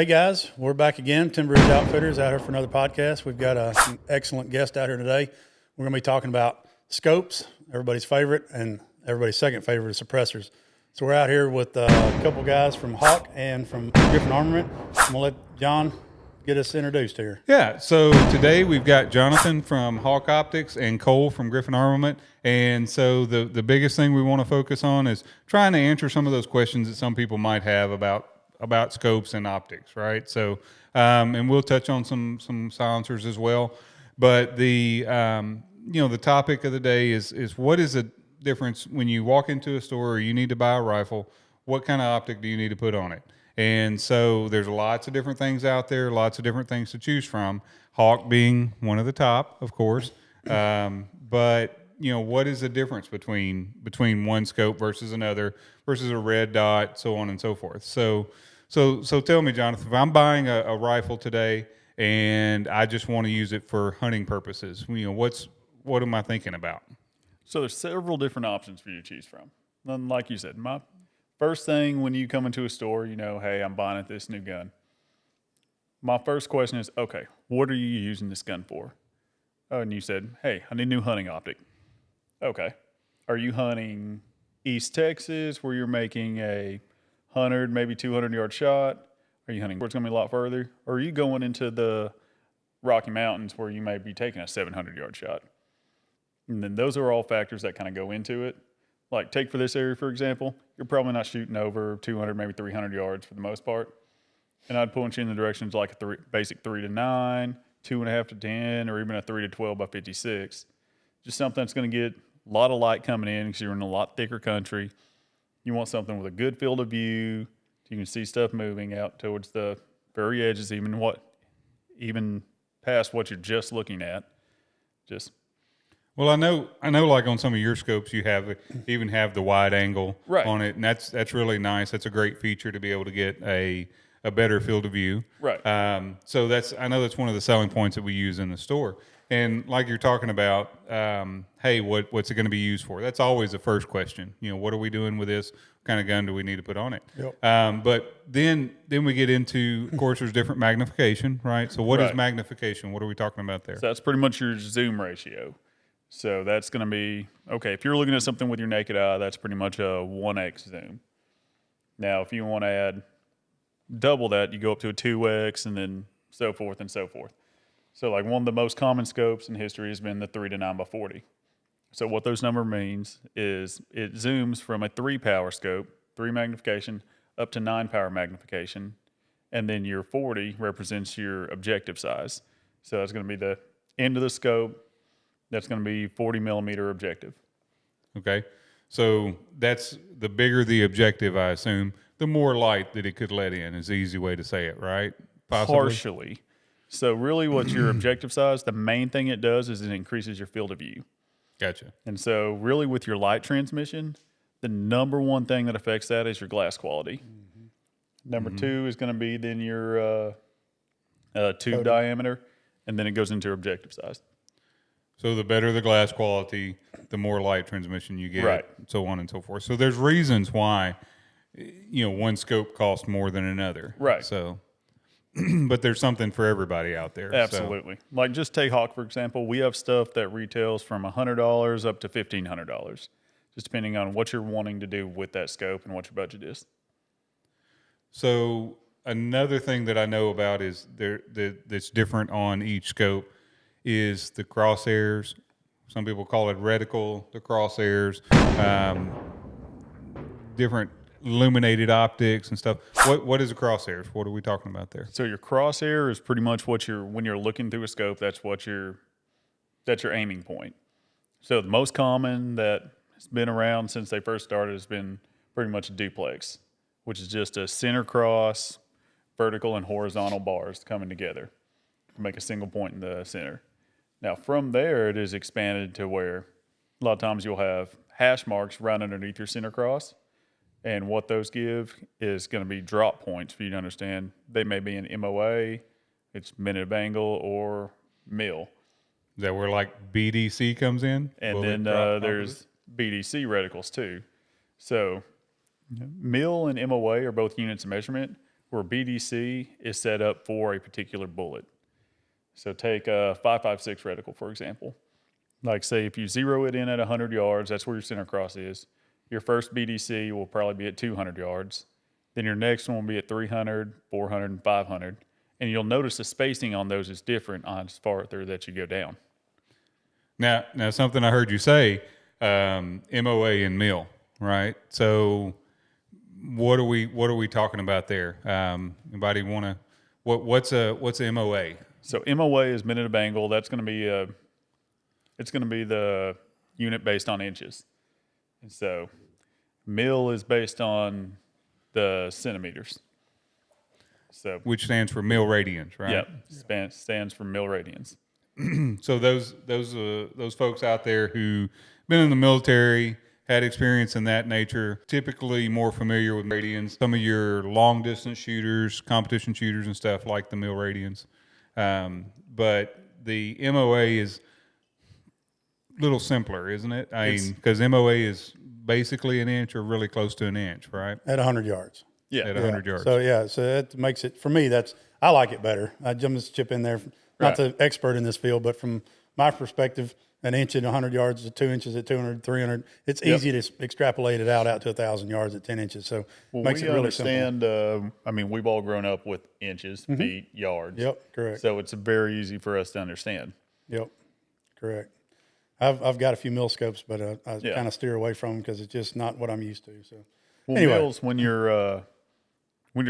Hey guys, we're back again. Timber Ridge Outfitters out here for another podcast. We've got an excellent guest out here today. We're going to be talking about scopes, everybody's favorite, and everybody's second favorite is suppressors. So we're out here with a couple guys from Hawke and from GRIFFIN Armament. I'm going to let John get us introduced here. Yeah, so today we've got Jonathan from Hawke Optics and Cole from GRIFFIN Armament. And so the biggest thing we want to focus on is trying to answer some of those questions that some people might have about scopes and optics, right? So, and we'll touch on some silencers as well. But the topic of the day is what is the difference when you walk into a store or you need to buy a rifle, what kind of optic do you need to put on it? And so there's lots of different things out there, lots of different things to choose from, Hawke being one of the top, of course. But, what is the difference between one scope versus another, versus a red dot, so on and so forth. So tell me, Jonathan, if I'm buying a rifle today and I just want to use it for hunting purposes, what am I thinking about? So there's several different options for you to choose from. And like you said, my first thing when you come into a store, hey, I'm buying this new gun. My first question is, okay, what are you using this gun for? Oh, and you said, hey, I need a new hunting optic. Okay. Are you hunting East Texas where you're making a 100, maybe 200-yard shot? Are you hunting where it's going to be a lot further? Or are you going into the Rocky Mountains where you may be taking a 700-yard shot? And then those are all factors that kind of go into it. Like take for this area, for example, you're probably not shooting over 200, maybe 300 yards for the most part. And I'd point you in the directions like a basic 3 to 9, 2.5 to 10, or even a 3 to 12 by 56. Just something that's going to get a lot of light coming in because you're in a lot thicker country. You want something with a good field of view. You can see stuff moving out towards the very edges, even past what you're just looking at. Well, I know. Like on some of your scopes, you even have the wide angle right on it, and that's really nice. That's a great feature to be able to get a better field of view. Right. So I know that's one of the selling points that we use in the store. And like you're talking about, hey, what's it going to be used for? That's always the first question. What are we doing with this? What kind of gun do we need to put on it? Yep. But then we get into, of course, there's different magnification, right? So what is Right. magnification? What are we talking about there? So that's pretty much your zoom ratio. So that's going to be, okay, if you're looking at something with your naked eye, that's pretty much a 1x zoom. Now, if you want to add double that, you go up to a 2x and then so forth and so forth. So like one of the most common scopes in history has been the 3 to 9 by 40. So what those number means is it zooms from a 3 power scope, 3 magnification, up to 9 power magnification. And then your 40 represents your objective size. So that's going to be the end of the scope. That's going to be 40 millimeter objective. Okay. So that's the bigger the objective, I assume, the more light that it could let in is the easy way to say it, right? Possibly? Partially. So really what's your objective size? The main thing it does is it increases your field of view. Gotcha. And so really with your light transmission, the number one thing that affects that is your glass quality. Mm-hmm. Number two is going to be then your tube diameter, and then it goes into objective size. So the better the glass quality, the more light transmission you get, right. So on and so forth. So there's reasons why, one scope costs more than another. Right. So, but there's something for everybody out there. Absolutely. So. Like just take Hawke, for example. We have stuff that retails from $100 up to $1,500, just depending on what you're wanting to do with that scope and what your budget is. So another thing that I know about is that's different on each scope is the crosshairs. Some people call it reticle, the crosshairs, different illuminated optics and stuff. What is a crosshairs? What are we talking about there? So your crosshair is pretty much when you're looking through a scope, that's your aiming point. So the most common that has been around since they first started has been pretty much a duplex, which is just a center cross, vertical and horizontal bars coming together to make a single point in the center. Now, from there, it is expanded to where a lot of times you'll have hash marks right underneath your center cross. And what those give is going to be drop points for you to understand. They may be an MOA, it's minute of angle, or mil. Is that where like BDC comes in? And then there's BDC reticles too. So mil and MOA are both units of measurement, where BDC is set up for a particular bullet. So take a 5.56 reticle, for example. Like say if you zero it in at 100 yards, that's where your center cross is. Your first BDC will probably be at 200 yards. Then your next one will be at 300, 400, and 500. And you'll notice the spacing on those is different on as farther that you go down. Now something I heard you say, MOA and mill, right? So what are we talking about there? Anybody want to? What's a MOA? So MOA is minute of angle. That's going to be it's going to be the unit based on inches. And so mil is based on the centimeters. So Which stands for mil radians, right? yeah, stands for mil radians. So those folks out there who been in the military, had experience in that nature, typically more familiar with radians. Some of your long distance shooters, competition shooters and stuff like the mil radians. But the MOA is a little simpler, isn't it? I mean, because MOA is basically an inch or really close to an inch, right? At 100 yards. Yeah. At 100 yards. So that makes it, for me, I like it better. I'm just chip in there, not the expert in this field, but from my perspective, an inch at 100 yards to 2 inches at 200, 300. It's easy to extrapolate it out to 1,000 yards at 10 inches. So it makes it really simple. I mean, we've all grown up with inches, feet, yards. Yep, correct. So it's very easy for us to understand. Yep, correct. I've got a few mil scopes, but I kind of steer away from them because it's just not what I'm used to. So anyway. Mills, when you're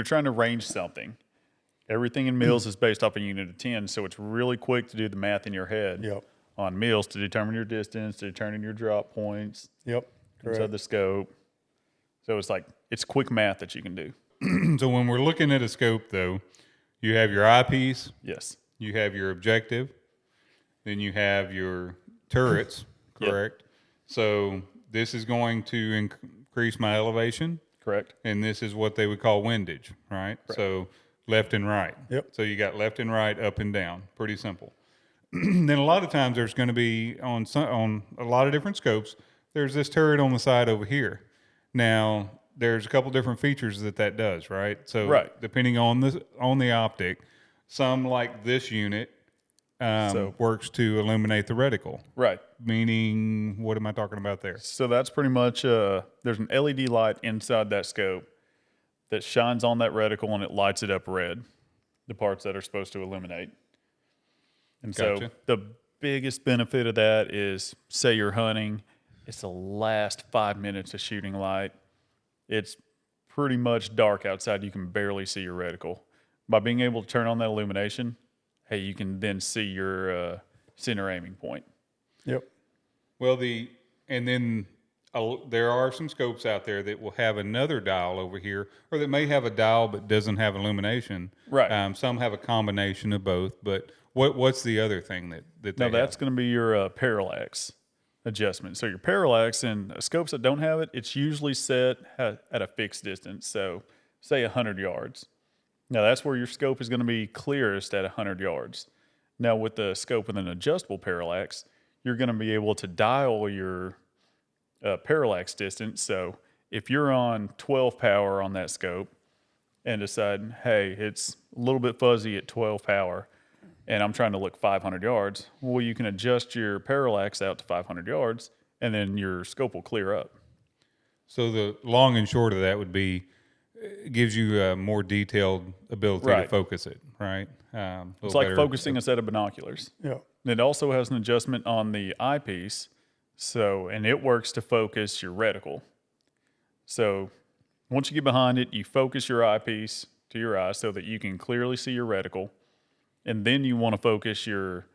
trying to range something, everything in mills is based off a unit of 10. So it's really quick to do the math in your head. Yep. On mills to determine your distance, to determine your drop points. Yep. Correct. Inside the scope. So it's quick math that you can do. So when we're looking at a scope, though, you have your eyepiece, Yes. you have your objective, then you have your turrets, correct? Yep. So this is going to increase my elevation. Correct. And this is what they would call windage, right? Correct. So left and right. Yep. So you got left and right, up and down. Pretty simple. Then a lot of times there's going to be on a lot of different scopes, there's this turret on the side over here. Now, there's a couple different features that does, right? So depending on the optic, some like this unit works to illuminate the reticle. Right. Meaning, what am I talking about there? So that's pretty much, there's an LED light inside that scope that shines on that reticle and it lights it up red, the parts that are supposed to illuminate. And Gotcha. so the biggest benefit of that is, say you're hunting, it's the last 5 minutes of shooting light. It's pretty much dark outside. You can barely see your reticle. By being able to turn on that illumination, hey, you can then see your center aiming point. Yep. Well, there are some scopes out there that will have another dial over here, or that may have a dial but doesn't have illumination. Right. Some have a combination of both, but what's the other thing that they Now, have? that's going to be your parallax adjustment. So your parallax in scopes that don't have it, it's usually set at a fixed distance. So say 100 yards. Now, that's where your scope is going to be clearest at 100 yards. Now, with the scope with an adjustable parallax, you're going to be able to dial your parallax distance. So if you're on 12 power on that scope and decide, hey, it's a little bit fuzzy at 12 power, and I'm trying to look 500 yards, well, you can adjust your parallax out to 500 yards, and then your scope will clear up. So the long and short of that would be, it gives you a more detailed ability to focus it, right? It's like focusing a set of binoculars. Yeah. It also has an adjustment on the eyepiece, and it works to focus your reticle. So once you get behind it, you focus your eyepiece to your eye so that you can clearly see your reticle. And then you want to focus your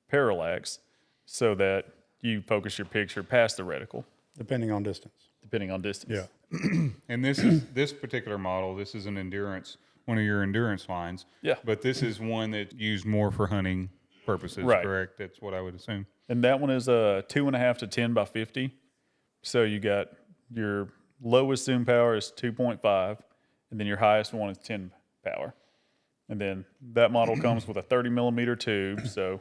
parallax so that you focus your picture past the reticle. Depending on distance. Yeah. And this particular model, this is one of your endurance lines. Yeah. But this is one that's used more for hunting purposes, correct? That's what I would assume. And that one is a 2.5 to 10 by 50. So you got your lowest zoom power is 2.5, and then your highest one is 10 power. And then that model comes with a 30 millimeter tube. So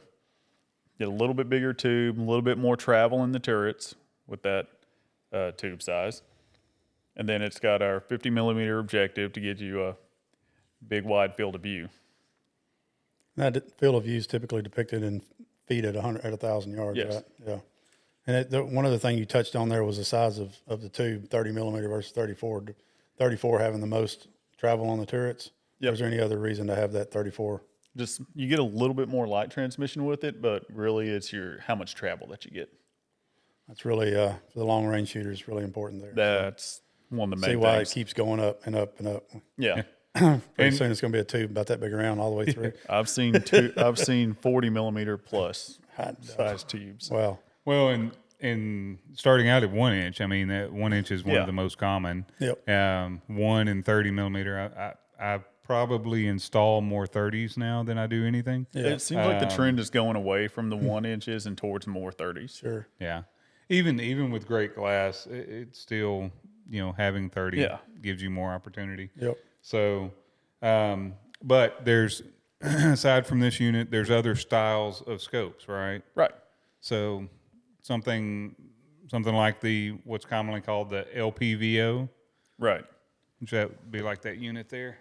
get a little bit bigger tube, a little bit more travel in the turrets with that tube size. And then it's got our 50 millimeter objective to get you big wide field of view. That field of view is typically depicted in feet at 1,000 yards, Yes. right? Yeah. And one other thing you touched on there was the size of the tube, 30 millimeter versus 34. 34 having the most travel on the turrets. Yep. Or is there any other reason to have that 34? Just you get a little bit more light transmission with it, but really it's how much travel that you get. That's really, for the long range shooters, really important there. That's one of the main See why things. it keeps going up and up and up. Yeah. Pretty soon it's going to be a tube about that big around all the way through. I've seen 40 millimeter plus size tubes. Wow. Well, and starting out at 1 inch, I mean, that 1 inch is one of the most common. Yep. 1 and 30 millimeter. I probably install more 30s now than I do anything. Yeah. It seems like the trend is going away from the 1 inches and towards more 30s. Sure. Yeah. Even with great glass, it's still, having 30 gives you more opportunity. Yep. So, but there's, aside from this unit, there's other styles of scopes, right? Right. So something like what's commonly called the LPVO, Right. which that would be like that unit there.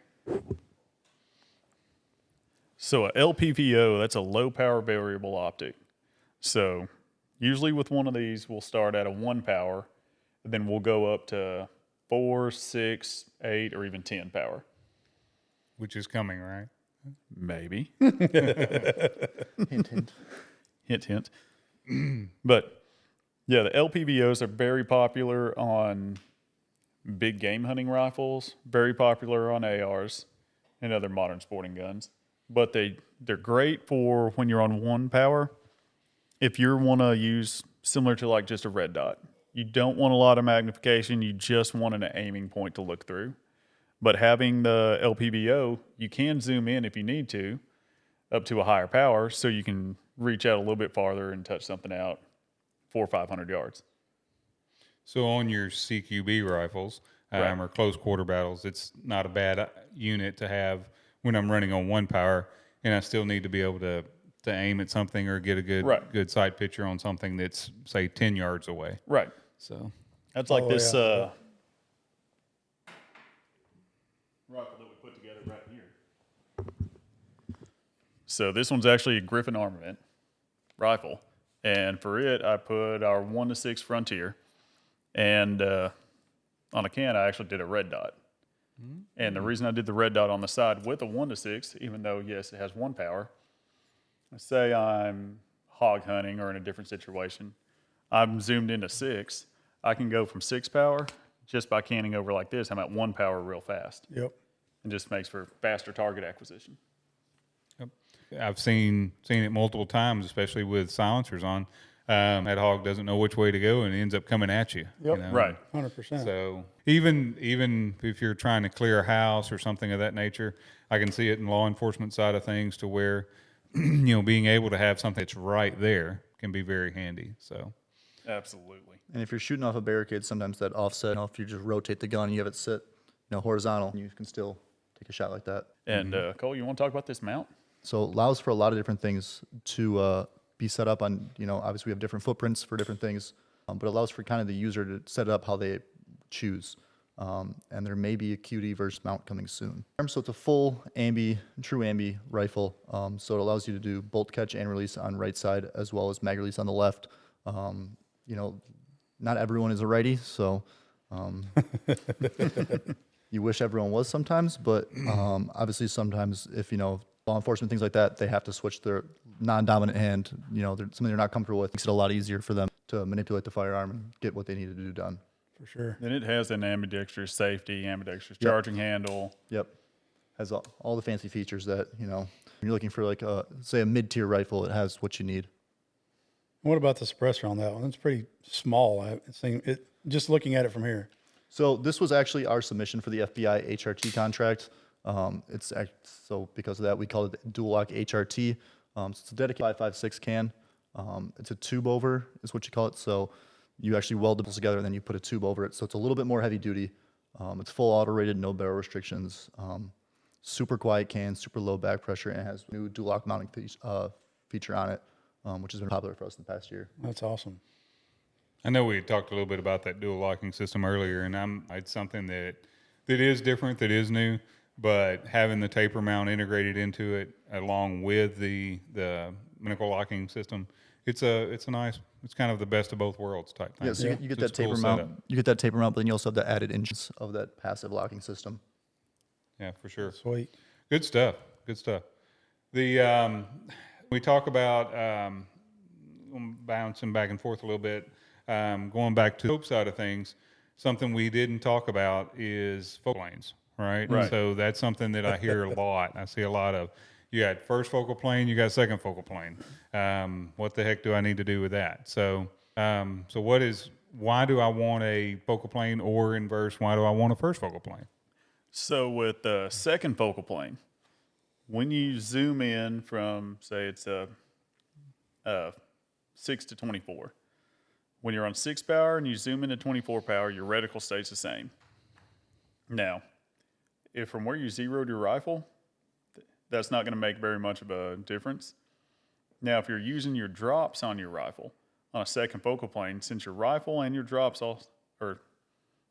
So a LPVO, that's a low power variable optic. So usually with one of these, we'll start at a 1 power, and then we'll go up to 4, 6, 8, or even 10 power. Which is coming, right? Maybe. Hint, hint. Hint, hint. But yeah, the LPVOs are very popular on big game hunting rifles, very popular on ARs and other modern sporting guns. But they're great for when you're on 1 power. If you want to use similar to like just a red dot, you don't want a lot of magnification. You just want an aiming point to look through. But having the LPVO, you can zoom in if you need to up to a higher power, so you can reach out a little bit farther and touch something out 400 or 500 yards. So on your CQB rifles or close quarter battles, it's not a bad unit to have when I'm running on 1 power, and I still need to be able to aim at something or get a good sight picture on something that's, say, 10 yards away. Right. So That's like this yeah. rifle that we put together right here. So this one's actually a GRIFFIN Armament rifle. And for it, I put our 1-6 Frontier. And on a can, I actually did a red dot. Mm-hmm. And the reason I did the red dot on the side with a 1-6, even though, yes, it has 1 power, say I'm hog hunting or in a different situation, I'm zoomed into 6, I can go from 6 power just by canning over like this. I'm at 1 power real fast. Yep. And just makes for faster target acquisition. Yep. I've seen it multiple times, especially with silencers on. That hog doesn't know which way to go and it ends up coming at you. Yep. You know? Right. 100%. So even if you're trying to clear a house or something of that nature, I can see it in law enforcement side of things to where, being able to have something that's right there can be very handy. So Absolutely. And if you're shooting off a barricade, sometimes that offset, if you just rotate the gun, you have it sit, horizontal, you can still take a shot like that. And Cole, you want to talk about this mount? So it allows for a lot of different things to be set up on, obviously we have different footprints for different things, but it allows for kind of the user to set it up how they choose. And there may be a QD versus mount coming soon. So it's a full true ambi rifle. So it allows you to do bolt catch and release on right side as well as mag release on the left. Not everyone is a righty, so you wish everyone was sometimes, but obviously sometimes if, law enforcement, things like that, they have to switch their non-dominant hand, something they're not comfortable with. Makes it a lot easier for them to manipulate the firearm and get what they need to do done. For sure. And it has an ambidextrous safety, ambidextrous charging handle. Yep. Has all the fancy features that, when you're looking for like say a mid-tier rifle, it has what you need. What about the suppressor on that one? It's pretty small. Just looking at it from here. So this was actually our submission for the FBI HRT contract. So because of that, we call it dual lock HRT. So it's a dedicated 5.56 can. It's a tube over is what you call it. So you actually weld it together and then you put a tube over it. So it's a little bit more heavy duty. It's full auto rated, no barrel restrictions. Super quiet can, super low back pressure, and it has new dual lock mounting feature on it, which has been popular for us in the past year. That's awesome. I know we talked a little bit about that dual locking system earlier, and it's something that is different, that is new. but having the taper mount integrated into it along with the mechanical locking system, it's kind of the best of both worlds type thing. Yeah, so you get It's that a cool taper mount. setup. You get that taper mount, but then you also have the added inches of that passive locking system. Yeah, for sure. Sweet. Good stuff. Good stuff. The we talk about bouncing back and forth a little bit. Going back to the scope side of things, something we didn't talk about is focal planes, right? Right. So that's something that I hear a lot. I see a lot of. You got first focal plane, you got second focal plane. What the heck do I need to do with that? So, why do I want a focal plane, or inverse, why do I want a first focal plane? So with the second focal plane, when you zoom in from, say, it's a 6 to 24, when you're on 6 power and you zoom into 24 power, your reticle stays the same. Now, if from where you zeroed your rifle, that's not going to make very much of a difference. Now, if you're using your drops on your rifle on a second focal plane, since your rifle and your drops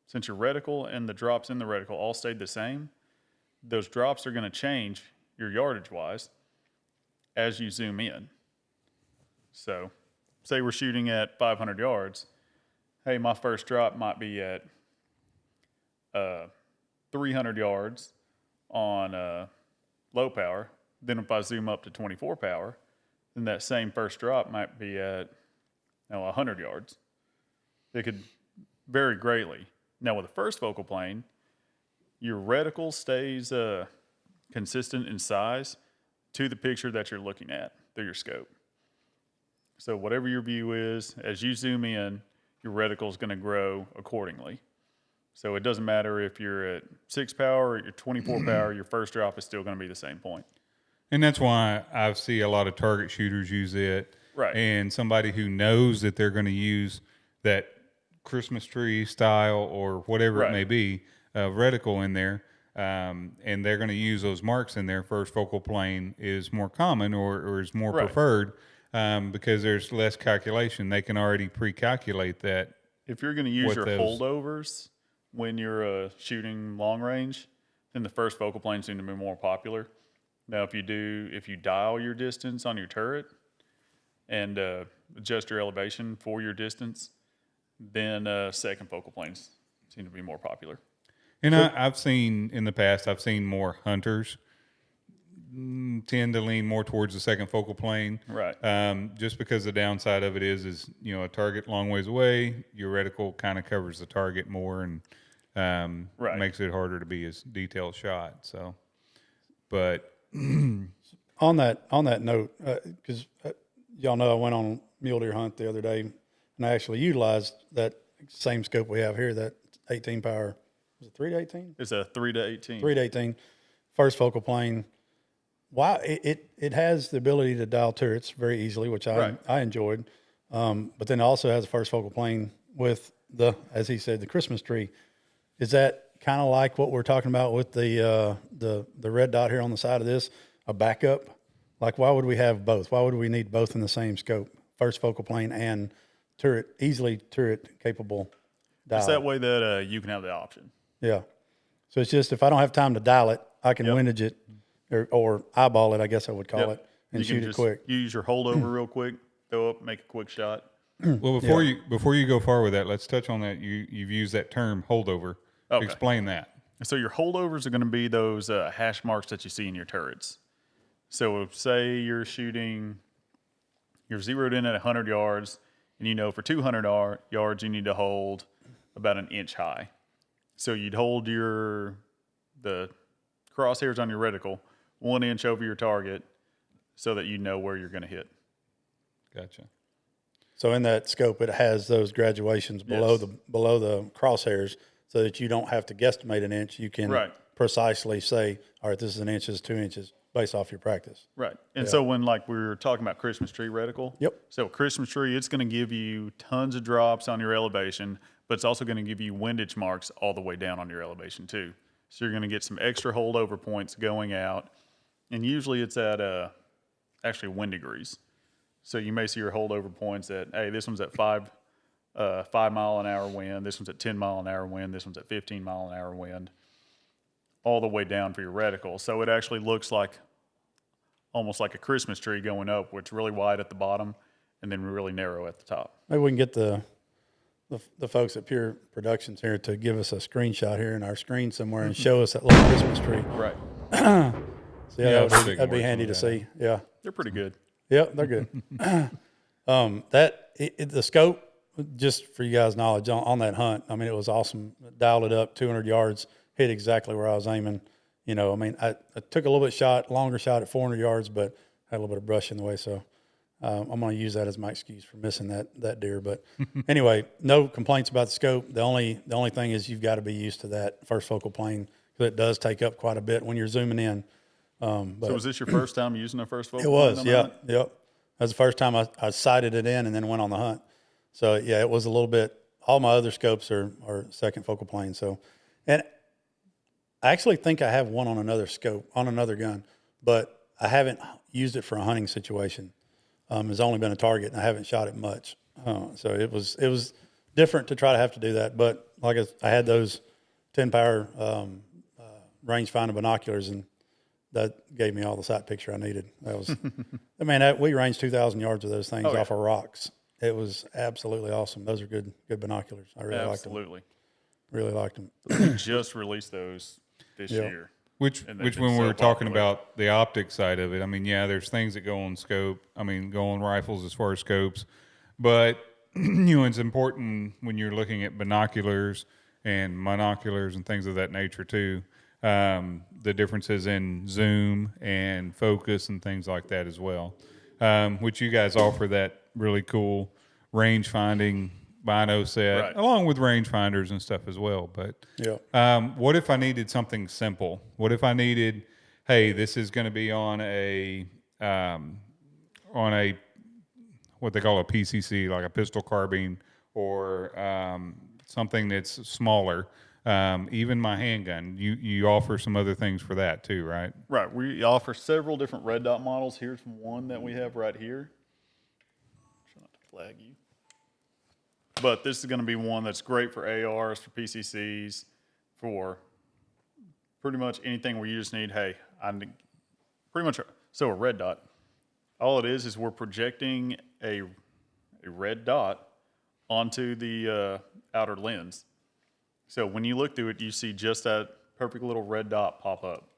since your reticle and the drops in the reticle all stayed the same, those drops are going to change your yardage wise as you zoom in. So, say we're shooting at 500 yards. Hey, my first drop might be at 300 yards on low power. Then if I zoom up to 24 power, then that same first drop might be at 100 yards. It could vary greatly. Now with the first focal plane, your reticle stays consistent in size to the picture that you're looking at through your scope. So whatever your view is, as you zoom in, your reticle is going to grow accordingly. So it doesn't matter if you're at 6 power or you're 24 power, your first drop is still going to be the same point. And that's why I see a lot of target shooters use it. Right. And somebody who knows that they're going to use that Christmas tree style or whatever it Right. may be, reticle in there, and they're going to use those marks in their first focal plane is more common or is more Right. preferred because there's less calculation. They can already pre-calculate that. If you're going to use What your those- holdovers when you're shooting long range, then the first focal plane seems to be more popular. Now, if you dial your distance on your turret and adjust your elevation for your distance, then second focal planes seem to be more popular. And I've seen in the past, I've seen more hunters tend to lean more towards the second focal plane. Right. Just because the downside of it is a target long ways away, your reticle kind of covers the target more and Right. makes it harder to be as detailed shot. So, but On that note, because y'all know I went on a mule deer hunt the other day, and I actually utilized that same scope we have here, that 18 power. Was it 3 to 18? It's a 3 to 18. 3 to 18, first focal plane. Wow, it has the ability to dial turrets very easily, which I enjoyed. But then it also has a first focal plane with as he said, the Christmas tree. Is that kind of like what we're talking about with the red dot here on the side of this, a backup? Like, why would we have both? Why would we need both in the same scope, first focal plane and easily turret capable dial? It's that way that you can have the option. Yeah. So it's just if I don't have time to dial it, I can windage it or eyeball it, I guess I would call it, and You can shoot it just quick. Use your holdover real quick, throw up, make a quick shot. well, before you go far with that, let's touch on that. You've used that term holdover. Okay. Explain that. So your holdovers are going to be those hash marks that you see in your turrets. So say you're zeroed in at 100 yards, and for 200 yards you need to hold about an inch high. So you'd hold the crosshairs on your reticle 1 inch over your target so that you know where you're going to hit. Gotcha. So in that scope, it has those graduations below the crosshairs, so that you don't have to guesstimate an inch. You can precisely say, all right, this is an inch, this is 2 inches, based off your practice. Right. And so when we were talking about Christmas tree reticle. Yep. So Christmas tree, it's going to give you tons of drops on your elevation, but it's also going to give you windage marks all the way down on your elevation too. So you're going to get some extra holdover points going out. And usually it's at actually wind degrees. So you may see your holdover points at, hey, this one's at 5 mile an hour wind. This one's at 10 mile an hour wind. This one's at 15 mile an hour wind. all the way down for your reticle. So it actually looks like almost like a Christmas tree going up, where it's really wide at the bottom and then really narrow at the top. Maybe we can get the folks at Pure Productions here to give us a screenshot here in our screen somewhere and show us that little Christmas tree. Right. So that'd be handy to see. Yeah. They're pretty good. Yeah, they're good. The scope, just for you guys' knowledge, on that hunt, I mean, it was awesome. Dialed it up 200 yards, hit exactly where I was aiming. You know, I mean, I took a little bit longer shot at 400 yards, but had a little bit of brush in the way. So I'm going to use that as my excuse for missing that deer. But anyway, no complaints about the scope. The only thing is you've got to be used to that first focal plane, because it does take up quite a bit when you're zooming in. So was this your first time using a first focal It was, plane on the hunt? Yep. That was the first time I sighted it in and then went on the hunt. So yeah, it was a little bit. All my other scopes are second focal plane. So, and I actually think I have one on another scope on another gun, but I haven't used it for a hunting situation. It's only been a target, and I haven't shot it much. So it was different to try to have to do that. But like I had those 10-power rangefinder binoculars, and that gave me all the sight picture I needed. That was, I mean, we ranged 2,000 yards of those things off of rocks. It was absolutely awesome. Those are good binoculars. I really liked them. Absolutely. Really liked them. We just released those this year. Which And when they've we been were so talking popular. about the optic side of it, I mean, yeah, there's things that go on scope. I mean, go on rifles as far as scopes, but you know, it's important when you're looking at binoculars and monoculars and things of that nature too. The differences in zoom and focus and things like that as well, which you guys offer that really cool range finding bino set, Right. along with range finders and stuff as well. But Yeah. what if I needed something simple? What if I needed, hey, this is going to be on a what they call a PCC, like a pistol carbine, or something that's smaller. Even my handgun, you offer some other things for that too, right? Right. We offer several different red dot models. Here's one that we have right here. Try not to flag you. But this is going to be one that's great for ARs, for PCCs, for pretty much anything where you just need, hey, I need pretty much, so a red dot. All it is we're projecting a red dot onto the outer lens. So when you look through it, you see just that perfect little red dot pop up.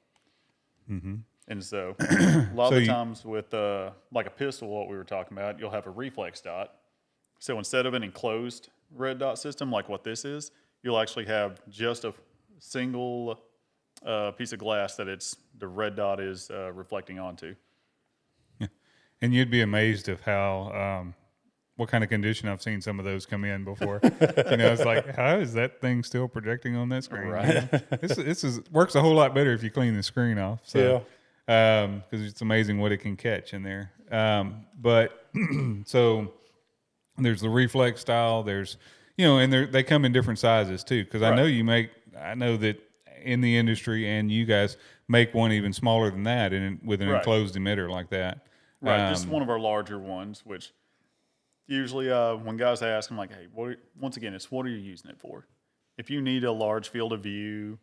Mm-hmm. And so a lot of the times with like a pistol, what we were talking about, you'll have a reflex dot. So instead of an enclosed red dot system like what this is, you'll actually have just a single piece of glass that the red dot is reflecting onto. And you'd be amazed of how what kind of condition I've seen some of those come in before. You know, it's like, how is that thing still projecting on that screen? Right. This works a whole lot better if you clean the screen off. So, because it's amazing what it can catch in there. But so there's the reflex style. There's, you know, and they come in different sizes too. Because I know that in the industry, and you guys make one even smaller than that, and with an enclosed emitter like that. Right. This is one of our larger ones, which usually when guys ask, I'm like, hey, once again, it's what are you using it for? If you need a large field of view,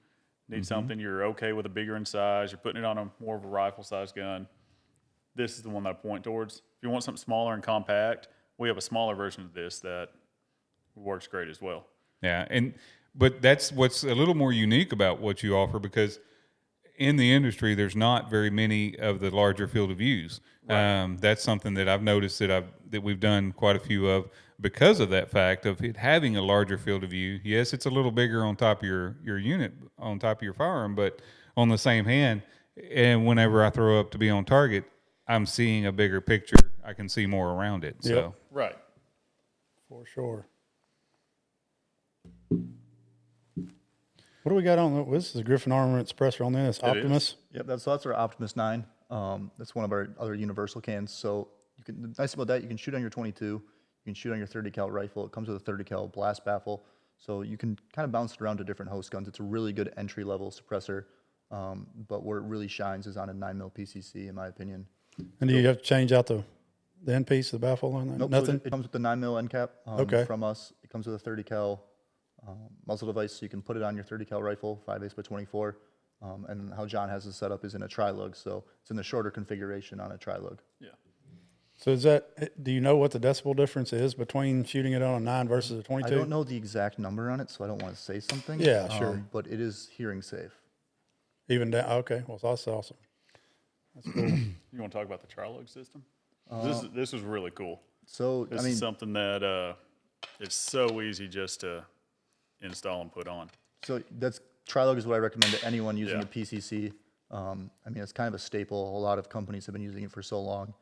need something you're okay with a bigger in size, you're putting it on more of a rifle size gun, this is the one that I point towards. If you want something smaller and compact, we have a smaller version of this that works great as well. Yeah, but that's what's a little more unique about what you offer, because in the industry, there's not very many of the larger field of views. Right. That's something that I've noticed that we've done quite a few of because of that fact of it having a larger field of view. Yes, it's a little bigger on top of your unit, on top of your firearm, but on the same hand, and whenever I throw up to be on target, I'm seeing a bigger picture. I can see more around it. Yep. So Right. For sure. What do we got on? This is a Griffin Armament suppressor on this. Optimus. Yep, that's our Optimus 9. That's one of our other universal cans. So the nice about that, you can shoot on your 22, you can shoot on your 30 cal rifle. It comes with a 30 cal blast baffle, so you can kind of bounce it around to different host guns. It's a really good entry level suppressor, but where it really shines is on a 9mm PCC, in my opinion. And do you have to change out the end piece of the baffle on that? Nope, Nothing. So it comes with the 9mm end cap from us. It comes with a 30 cal muzzle device, so you can put it on your 30 cal rifle, 5/8 by 24. And how John has it set up is in a tri-lug, so it's in the shorter configuration on a tri-lug. Yeah. So is that, do you know what the decibel difference is between shooting it on a 9 versus a 22? I don't know the exact number on it, so I don't want to say something. Yeah, sure. But it is hearing safe. Even down, okay, well, that's awesome. That's cool. You want to talk about the tri-lug system? This was really cool. So, This I mean, is something that it's so easy just to install and put on. so that's tri-lug is what I recommend to anyone using Yeah. a PCC. I mean, it's kind of a staple. A lot of companies have been using it for so long.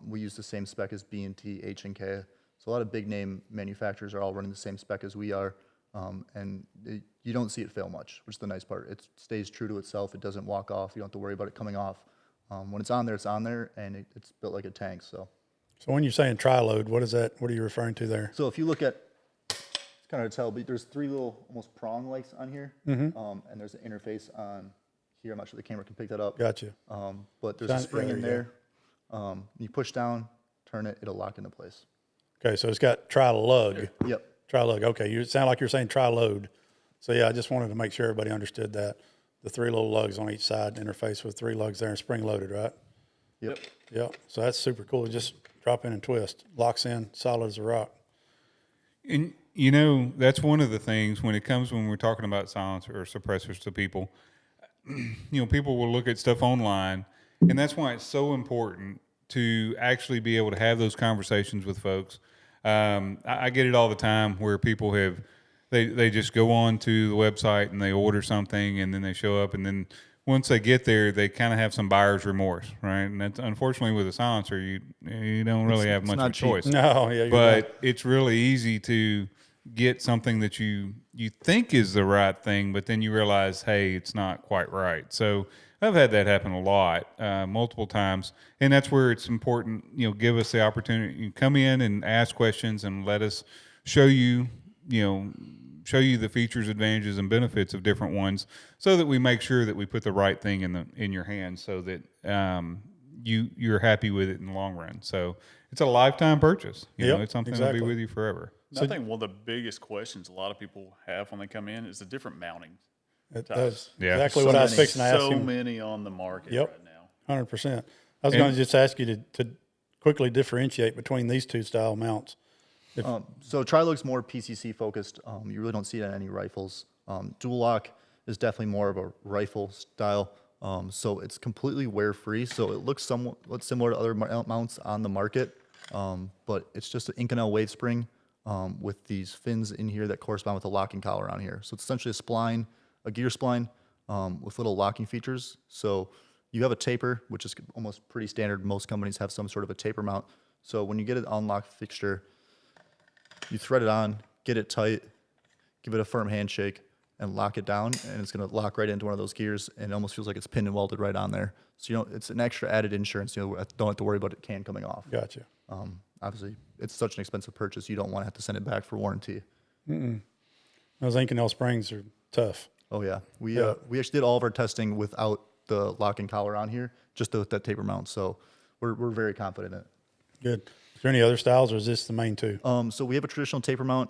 We use the same spec as B&T, H&K. So a lot of big name manufacturers are all running the same spec as we are. You don't see it fail much, which is the nice part. It stays true to itself. It doesn't walk off. You don't have to worry about it coming off. When it's on there, and it's built like a tank. So So when you're saying tri-load, what is that? What are you referring to there? if you look at, it's kind of hard to tell, but there's 3 little almost prong lights on here. And there's an interface on here. I'm not sure the camera can pick that up. Gotcha. But there's a spring yeah, in there there. You push down, turn it, it'll lock into place. Okay, so it's got tri-lug. Yep. Tri-lug. Okay, you sound like you're saying tri-load. So yeah, I just wanted to make sure everybody understood that. The 3 little lugs on each side interface with 3 lugs there and spring loaded, right? Yep. Yep. So that's super cool. Just drop in and twist. Locks in solid as a rock. And you know, that's one of the things when it comes when we're talking about silencer or suppressors to people. You know, people will look at stuff online, and that's why it's so important to actually be able to have those conversations with folks. I get it all the time where people have they just go on to the website and they order something, and then they show up, and then once they get there, they kind of have some buyer's remorse, right? And that's unfortunately with a silencer, you don't really have much of a choice. No, yeah, But it's really easy to get something that you think is the right thing, but then you realize, hey, it's not quite right. So I've had that happen a lot, multiple times, and that's where it's important. You know, give us the opportunity. You come in and ask questions, and let us show you. Show you the features, advantages, and benefits of different ones, so that we make sure that we put the right thing in your hands, so that you're happy with it in the long run. So it's a lifetime purchase. You know, it's something that'll be with you forever. I think one of the biggest questions a lot of people have when they come in is the different mountings. That's Yeah. exactly what I was fixing to ask So you. many on the market Yep. right now. 100%. I was going to just ask you to quickly differentiate between these 2 style mounts. So tri-lug's more PCC focused. You really don't see it on any rifles. Dual lock is definitely more of a rifle style. So it's completely wear free. So it looks somewhat similar to other mounts on the market. But it's just an Inconel wave spring with these fins in here that correspond with a locking collar on here. So it's essentially a spline, a gear spline with little locking features. So you have a taper, which is almost pretty standard. Most companies have some sort of a taper mount. So when you get an unlocked fixture, you thread it on, get it tight, give it a firm handshake, and lock it down, and it's going to lock right into one of those gears, and it almost feels like it's pinned and welded right on there. So, it's an extra added insurance. Don't have to worry about it coming off. Gotcha. Obviously, it's such an expensive purchase, you don't want to have to send it back for warranty. Those Inconel springs are tough. Oh, yeah. We actually did all of our testing without the locking collar on here, just with that taper mount. So we're very confident in it. Good. Is there any other styles, or is this the main 2? So we have a traditional taper mount.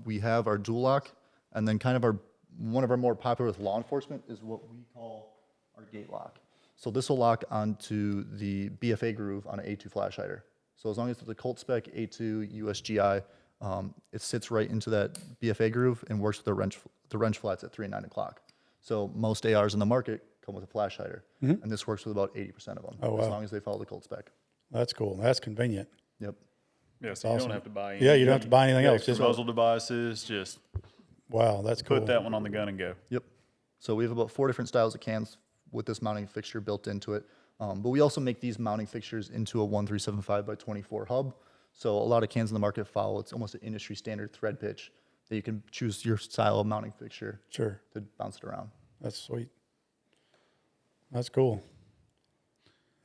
We have our dual lock, and then kind of one of our more popular with law enforcement is what we call our gate lock. So this will lock onto the BFA groove on an A2 flash hider. So as long as it's a Colt spec A2 USGI, it sits right into that BFA groove and works with the wrench flats at 3 and 9 o'clock. So most ARs in the market come with a flash hider, and this works with about 80% of them, as long as they follow the Colt spec. That's cool. That's convenient. Yep. Yeah, so you don't have to buy Yeah, you don't have to buy anything else. Just muzzle devices, just Wow, that's cool. put that one on the gun and go. Yep. So we have about 4 different styles of cans with this mounting fixture built into it. But we also make these mounting fixtures into a 1375 by 24 hub. So a lot of cans in the market follow. It's almost an industry standard thread pitch that you can choose your style of mounting fixture Sure. to bounce it around. That's sweet. That's cool.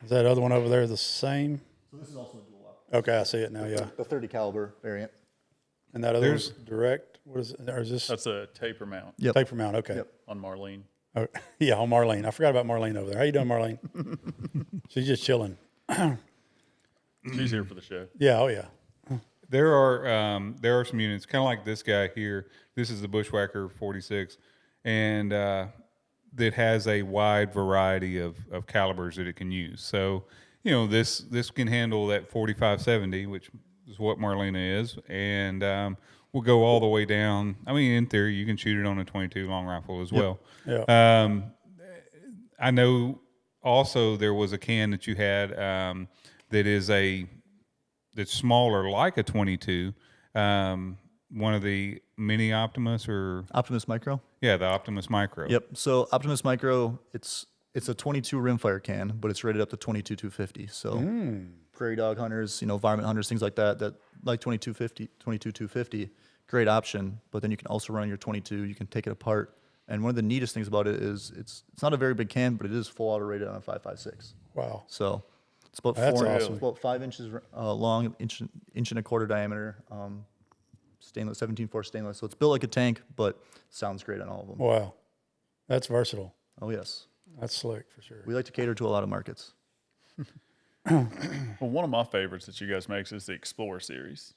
Is that other one over there the same? So this is also a dual lock. Okay, I see it now, yeah. The 30 caliber variant. And that other one's direct? What is it? Or is this That's a taper mount Yep. taper mount? Okay. Yep. on Marlene. Oh, yeah, on Marlene. I forgot about Marlene over there. How you doing, Marlene? She's just chilling. She's here for the show. Yeah, oh yeah. There are some units kind of like this guy here. This is the Bushwhacker 46, and that has a wide variety of calibers that it can use. So, this can handle that 45-70, which is what Marlena is, and we'll go all the way down. I mean, in theory, you can shoot it on a 22 long rifle as well. Yeah. I know also there was a can that you had that's smaller, like a 22. One of the mini Optimus Optimus Micro. Yeah, the Optimus Micro. Yep. So Optimus Micro, it's a 22 rimfire can, but it's rated up to 22-250. So prairie dog hunters, varmint hunters, things like that like 22-250, great option. But then you can also run your 22. You can take it apart. And one of the neatest things about it is it's not a very big can, but it is full auto rated on a 5.56. Wow. So it's about That's awesome. It's about 5 inches long, inch and a quarter diameter. Stainless, 17.4 stainless. So it's built like a tank, but sounds great on all of them. Wow. That's versatile. Oh yes. That's slick for sure. We like to cater to a lot of markets. Well, one of my favorites that you guys make is the Explorer series.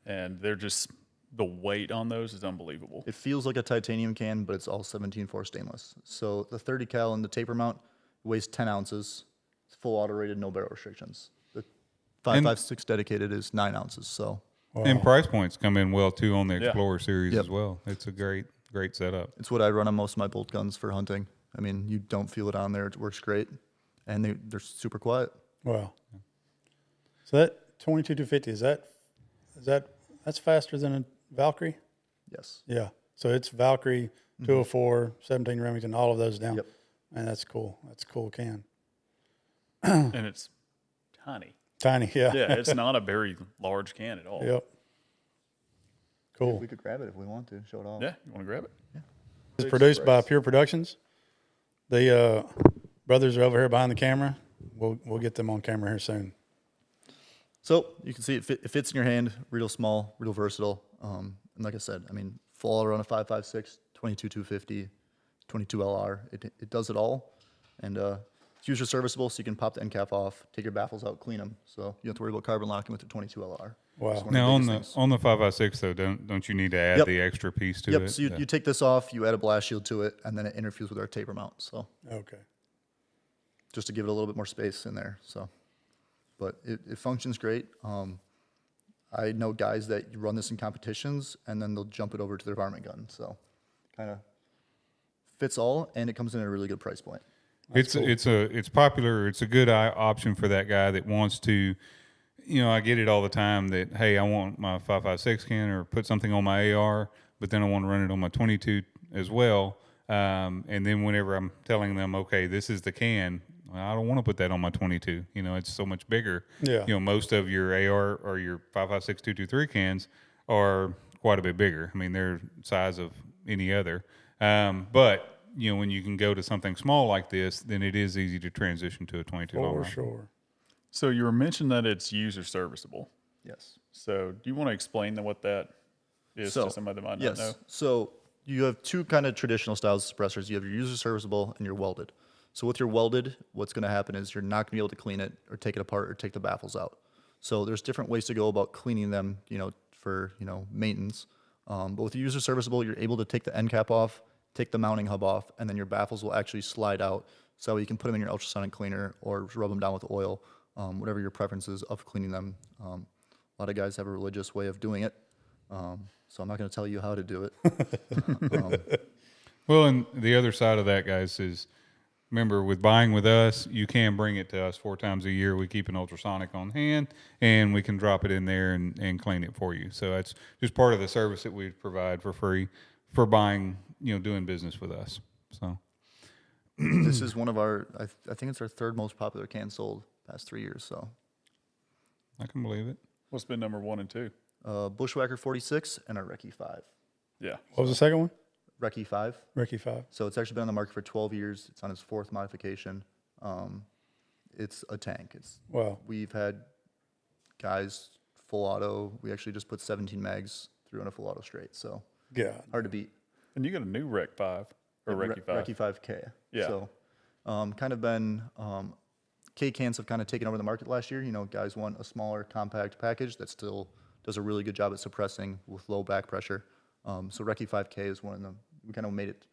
And they're just, the weight on those is unbelievable. It feels like a titanium can, but it's all 17.4 stainless. So the 30 cal in the taper mount weighs 10 ounces. It's full auto rated, no barrel restrictions. The 5.56 dedicated is 9 ounces. So. Wow. And price points come in well too on the Yeah. Explorer series Yep. as well. It's a great setup. It's what I run on most of my bolt guns for hunting. I mean, you don't feel it on there. It works great. And they're super quiet. Wow. So that 22-250, that's faster than a Valkyrie? Yes. Yeah. So it's Valkyrie, 204, 17 Remington, all of those down. Yep. Man, that's cool. That's a cool can. And it's tiny. Tiny, yeah. Yeah, it's not a very large can at all. Yep. Cool. We could grab it if we want to, show it off. Yeah, you want to grab it? It's produced by Pure Productions. The brothers are over here behind the camera. We'll get them on camera here soon. So you can see it fits in your hand, real small, real versatile. And like I said, I mean, full auto on a 5.56, 22-250, 22 LR. It does it all. And it's user serviceable, so you can pop the end cap off, take your baffles out, clean them. So you don't have to worry about carbon locking with the 22 LR. Wow. Now on the 5.56 though, don't you need to add Yep. the extra piece to Yep, it? so you take this off, you add a blast shield to it, and then it interferes with our taper mount. So Okay. just to give it a little bit more space in there. So, but it functions great. I know guys that run this in competitions, and then they'll jump it over to their varmint gun. So kind of fits all, and it comes in at a really good price point. It's popular. It's a good option for that guy that wants to. I get it all the time that, hey, I want my 5.56 can or put something on my AR, but then I want to run it on my 22 as well. And then whenever I'm telling them, okay, this is the can, I don't want to put that on my 22. It's so much bigger. Yeah. Most of your AR or your 5.56 223 cans are quite a bit bigger. I mean, they're size of any other. But when you can go to something small like this, then it is easy to transition to a 22 long For rifle. sure. So you were mentioning that it's user serviceable. Yes. So do you want to explain what that is to somebody that might not know? So you have two kind of traditional styles of suppressors. You have your user serviceable and your welded. So with your welded, what's going to happen is you're not going to be able to clean it or take it apart or take the baffles out. So there's different ways to go about cleaning them, for, maintenance. But with the user serviceable, you're able to take the end cap off, take the mounting hub off, and then your baffles will actually slide out. So you can put them in your ultrasonic cleaner or rub them down with oil, whatever your preference is of cleaning them. A lot of guys have a religious way of doing it. So I'm not going to tell you how to do it. Well, and the other side of that, guys, is remember with buying with us, you can bring it to us 4 times a year. We keep an ultrasonic on hand, and we can drop it in there and clean it for you. So that's just part of the service that we provide for free for buying, doing business with us. So This is one of our, I think it's our third most popular can sold past 3 years. So I can believe it. What's been number 1 and 2? Bushwhacker 46 and our Recce 5. Yeah. What was the second one? Recce 5. Ricky 5. So it's actually been on the market for 12 years. It's on its 4th modification. It's a tank. Wow. We've had guys full auto. We actually just put 17 mags through on a full auto straight. So God. hard to beat. And you got a new Rec 5 or Recce 5. Recce 5K. Yeah. So kind of been K cans have kind of taken over the market last year. Guys want a smaller compact package that still does a really good job at suppressing with low back pressure. So Recce 5K is one of them. We kind of made it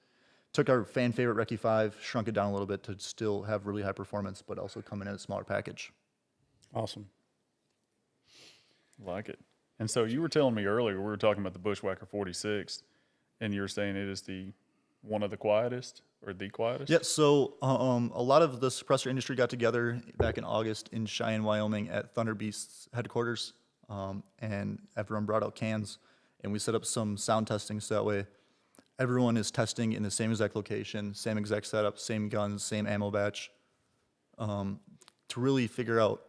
took our fan favorite Recce 5, shrunk it down a little bit to still have really high performance, but also come in a smaller package. Awesome. Like it. And so you were telling me earlier, we were talking about the Bushwhacker 46, and you were saying it is one of the quietest or the quietest? Yeah, so a lot of the suppressor industry got together back in August in Cheyenne, Wyoming at Thunder Beast's headquarters, and everyone brought out cans, and we set up some sound testing so that way everyone is testing in the same exact location, same exact setup, same guns, same ammo batch, to really figure out,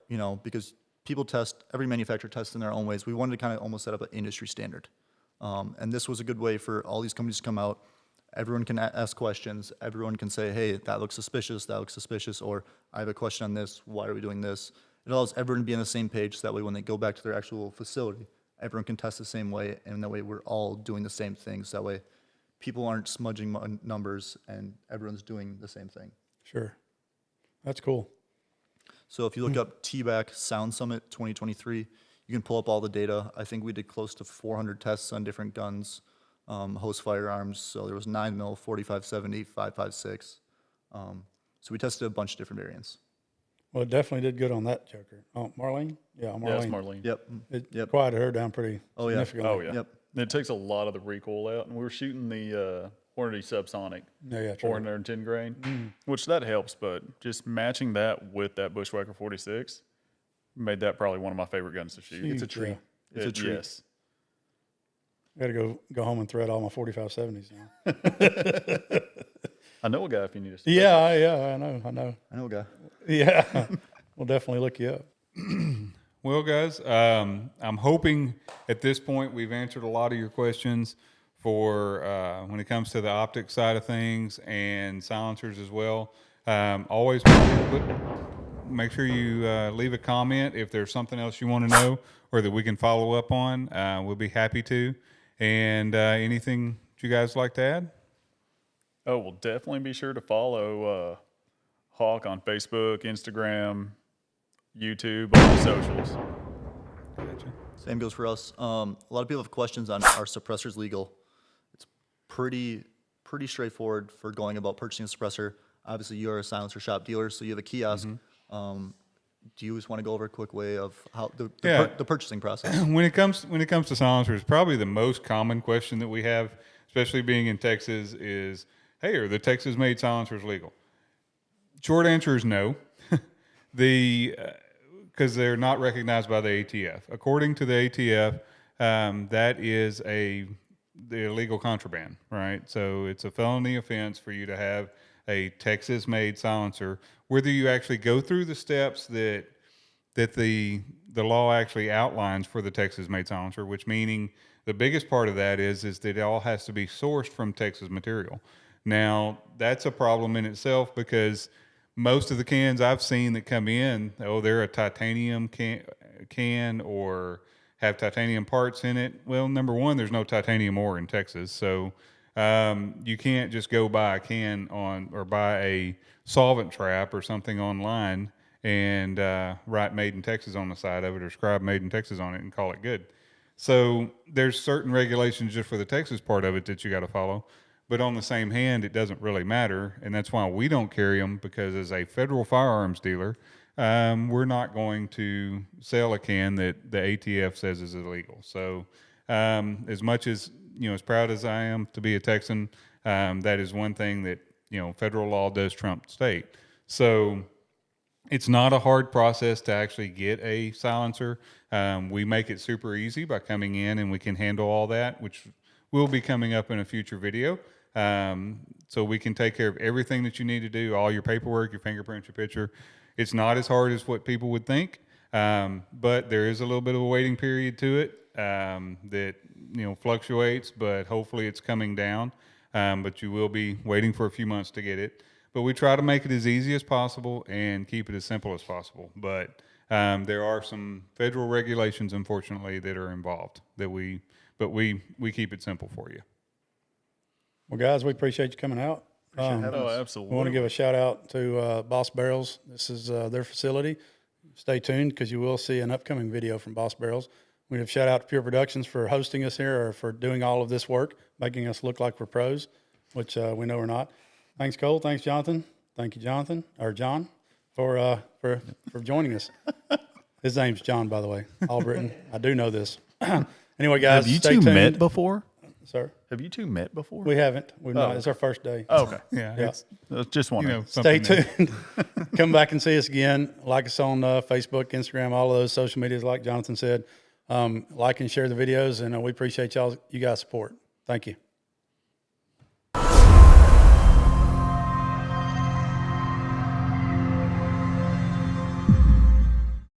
because people test, every manufacturer tests in their own ways. We wanted to kind of almost set up an industry standard. And this was a good way for all these companies to come out. Everyone can ask questions. Everyone can say, hey, that looks suspicious, or I have a question on this. Why are we doing this? It allows everyone to be on the same page so that way when they go back to their actual facility, everyone can test the same way, and that way we're all doing the same things. That way people aren't smudging numbers and everyone's doing the same thing. Sure. That's cool. So if you look up TBAC Sound Summit 2023, you can pull up all the data. I think we did close to 400 tests on different guns, host firearms. So there was 9mm, 4570, 5.56. So we tested a bunch of different variants. Well, it definitely did good on that Joker. Oh, Marlene? Yeah, Marlene. Yeah, it's Marlene. Yep. It quieted her down pretty Oh, yeah. significantly. Oh, yeah. Yep. It takes a lot of the recoil out, and we were shooting the Hornady Subsonic, Yeah, true. 410 grain, which that helps, but just matching that with that Bushwhacker 46 made that probably one of my favorite guns to shoot. It's a Huge, treat. yeah. It's a treat. Yes. I got to go home and thread all my 4570s now. I know a guy if you need a Yeah, I know. I know a guy. Yeah, we'll definitely look you up. Well, guys, I'm hoping at this point we've answered a lot of your questions for when it comes to the optics side of things and silencers as well. Always make sure you leave a comment if there's something else you want to know or that we can follow up on. We'll be happy to. And anything you guys like to add? Oh, well, definitely be sure to follow Hawke on Facebook, Instagram, YouTube, all the socials. Gotcha. Same goes for us. A lot of people have questions on are suppressors legal. It's pretty straightforward for going about purchasing a suppressor. Obviously, you're a silencer shop dealer, so you have a kiosk. Do you just want to go over a quick way of how the purchasing process? When it comes to silencers, probably the most common question that we have, especially being in Texas, is, "Hey, are the Texas-made silencers legal?" Short answer is no. Because they're not recognized by the ATF. According to the ATF, that is the illegal contraband, right? So it's a felony offense for you to have a Texas-made silencer, whether you actually go through the steps that the law actually outlines for the Texas-made silencer, which meaning the biggest part of that is that it all has to be sourced from Texas material. Now, that's a problem in itself because most of the cans I've seen that come in, they're a titanium can or have titanium parts in it. Well, number one, there's no titanium ore in Texas, so you can't just go buy a can or buy a solvent trap or something online and write "Made in Texas" on the side of it or scribe "Made in Texas" on it and call it good. So there's certain regulations just for the Texas part of it that you got to follow. But on the same hand, it doesn't really matter, and that's why we don't carry them, because as a federal firearms dealer, we're not going to sell a can that the ATF says is illegal. So as much as, as proud as I am to be a Texan, that is one thing that, federal law does trump state. So it's not a hard process to actually get a silencer. We make it super easy by coming in, and we can handle all that, which will be coming up in a future video. So we can take care of everything that you need to do, all your paperwork, your fingerprints, your picture. It's not as hard as what people would think, but there is a little bit of a waiting period to it that fluctuates, but hopefully it's coming down. But you will be waiting for a few months to get it. But we try to make it as easy as possible and keep it as simple as possible. But there are some federal regulations, unfortunately, that are involved that we keep it simple for you. Well, guys, we appreciate you coming out. Oh, absolutely. We want to give a shout out to Boss Barrels. This is their facility. Stay tuned because you will see an upcoming video from Boss Barrels. We have shout out to Pure Productions for hosting us here or for doing all of this work, making us look like we're pros. which we know we're not. Thanks, Cole. Thanks, Jonathan. Thank you, Jonathan, or John, for joining us. His name's John, by the way. Albritton. I do know this. Anyway, guys, Have you stay two tuned. met before? Sir? Have you two met before? We haven't. We've not. It's our first day. Oh, okay. Yeah. Yeah. It's, Just you wondering. know, Stay something new. tuned. Come back and see us again. Like us on Facebook, Instagram, all of those social medias, like Jonathan said. Like and share the videos, and we appreciate you guys' support. Thank you.